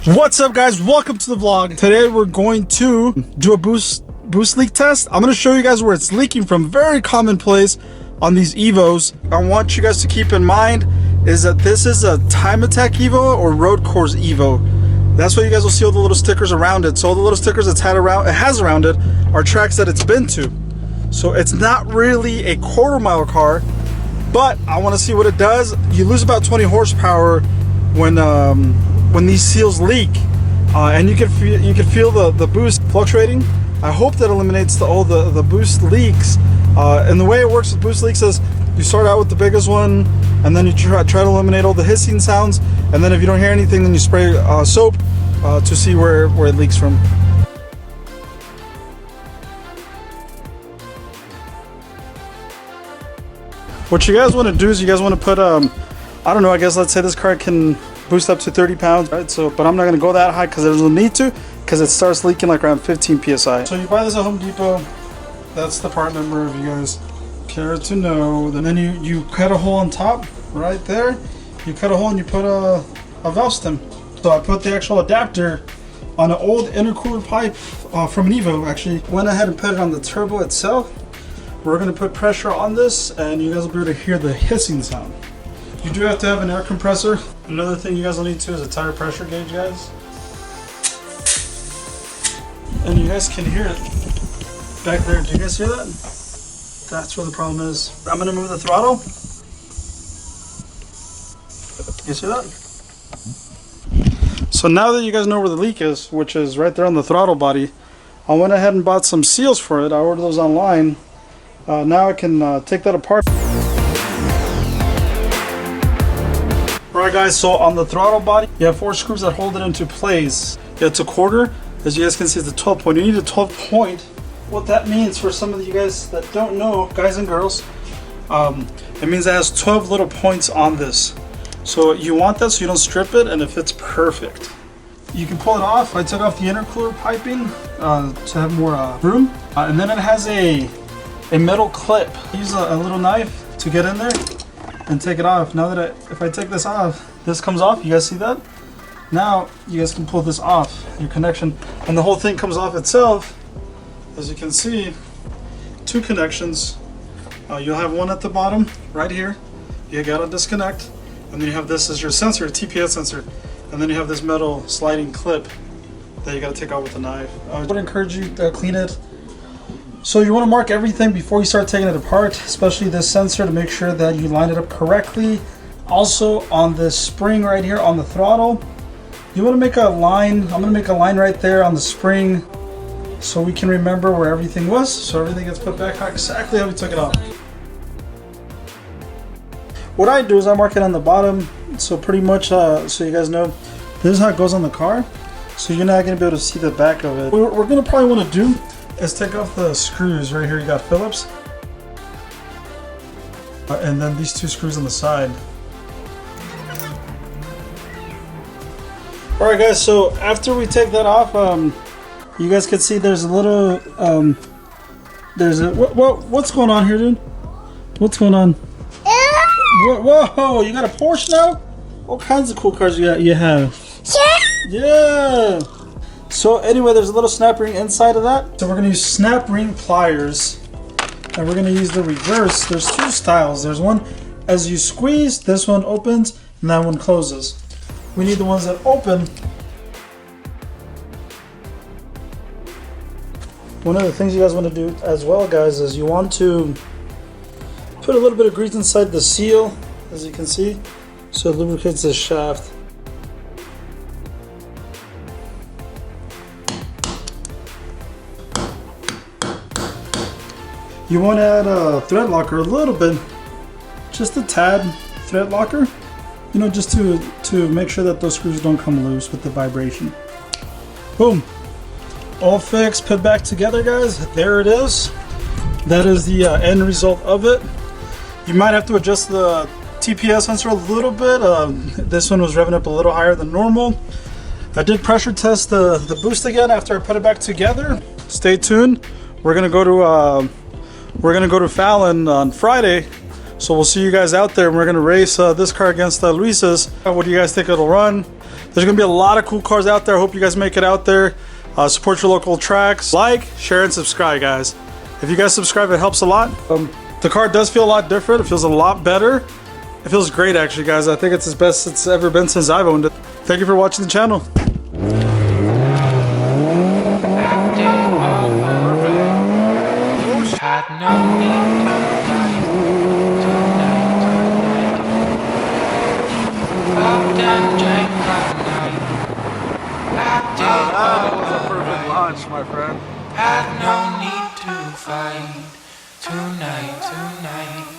What's up, guys? Welcome to the vlog. Today we're going to do a boost leak test. I'm going to show you guys where it's leaking from. Very common place on these Evos. I want you guys to keep in mind is that this is a Time Attack Evo or Road Course Evo. That's why you guys will see all the little stickers around it. So all the little stickers it has around it are tracks that it's been to. So it's not really a quarter-mile car, but I want to see what it does. You lose about 20 horsepower when these seals leak, and you can feel the boost fluctuating. I hope that eliminates all the boost leaks. And the way it works with boost leaks is you start out with the biggest one, and then you try to eliminate all the hissing sounds, and then if you don't hear anything, then you spray soap to see where it leaks from. What you guys want to do is you guys want to put I don't know, I guess let's say this car can boost up to 30 pounds, right? So, but I'm not gonna go that high because it doesn't need to, because it starts leaking like around 15 psi. So you buy this at Home Depot. That's the part number if you guys care to know. And then you cut a hole on top right there. You cut a hole and you put a valve stem. So I put the actual adapter on an old intercooler pipe from an Evo. Actually went ahead and put it on the turbo itself. We're gonna put pressure on this and you guys will be able to hear the hissing sound. You do have to have an air compressor. Another thing you guys will need to is a tire pressure gauge, guys. And you guys can hear it back there. Do you guys hear that? That's where the problem is. I'm gonna move the throttle. You see that? So now that you guys know where the leak is, which is right there on the throttle body, I went ahead and bought some seals for it. I ordered those online. Now I can take that apart. Alright guys, so on the throttle body, you have 4 screws that hold it into place. Yeah, it's a quarter. As you guys can see, it's a 12 point. You need a 12 point. What that means for some of you guys that don't know, guys and girls, it means it has 12 little points on this. So you want that so you don't strip it, and it fits perfect. You can pull it off. I took off the intercooler piping to have more room. And then it has a metal clip. Use a little knife to get in there and take it off. Now that if I take this off, this comes off. You guys see that? Now you guys can pull this off, your connection, and the whole thing comes off itself. As you can see, 2 connections. You'll have one at the bottom right here. You gotta disconnect, and then you have this as your sensor, TPS sensor, and then you have this metal sliding clip that you gotta take out with a knife. I would encourage you to clean it. So you want to mark everything before you start taking it apart, especially this sensor, to make sure that you line it up correctly. Also on this spring right here on the throttle, you want to make a line. I'm going to make a line right there on the spring so we can remember where everything was, so everything gets put back exactly how we took it off. What I do is I mark it on the bottom, so pretty much so you guys know, this is how it goes on the car, so you're not going to be able to see the back of it. What we're going to probably want to do is take off the screws right here. You got Phillips, and then these 2 screws on the side. All right, guys. So after we take that off, you guys can see there's a little what's going on here, dude? What's going on? Whoa! You got a Porsche now? What kinds of cool cars you have? Yeah. So anyway, there's a little snap ring inside of that. So we're gonna use snap ring pliers, and we're gonna use the reverse. There's 2 styles. There's one as you squeeze, this one opens, and that one closes. We need the ones that open. One of the things you guys want to do as well, guys, is you want to put a little bit of grease inside the seal, as you can see, so it lubricates the shaft. You want to add a thread locker, a little bit, just a tad thread locker, you know, just to make sure that those screws don't come loose with the vibration. Boom, all fixed, put back together, guys. There it is. That is the end result of it. You might have to adjust the TPS sensor a little bit. This one was revving up a little higher than normal. I did pressure test the boost again after I put it back together. Stay tuned. We're gonna go to Fallon on Friday So we'll see you guys out there, and we're gonna race this car against Luis's. What do you guys think it'll run? There's gonna be a lot of cool cars out there. I hope you guys make it out there. Support your local tracks. Like, share, and subscribe, guys. If you guys subscribe, it helps a lot. The car does feel a lot different. It feels a lot better. It feels great, actually, guys. I think it's as best it's ever been since I've owned it. Thank you for watching the channel. That was a perfect launch, my friend. Had no need to fight tonight.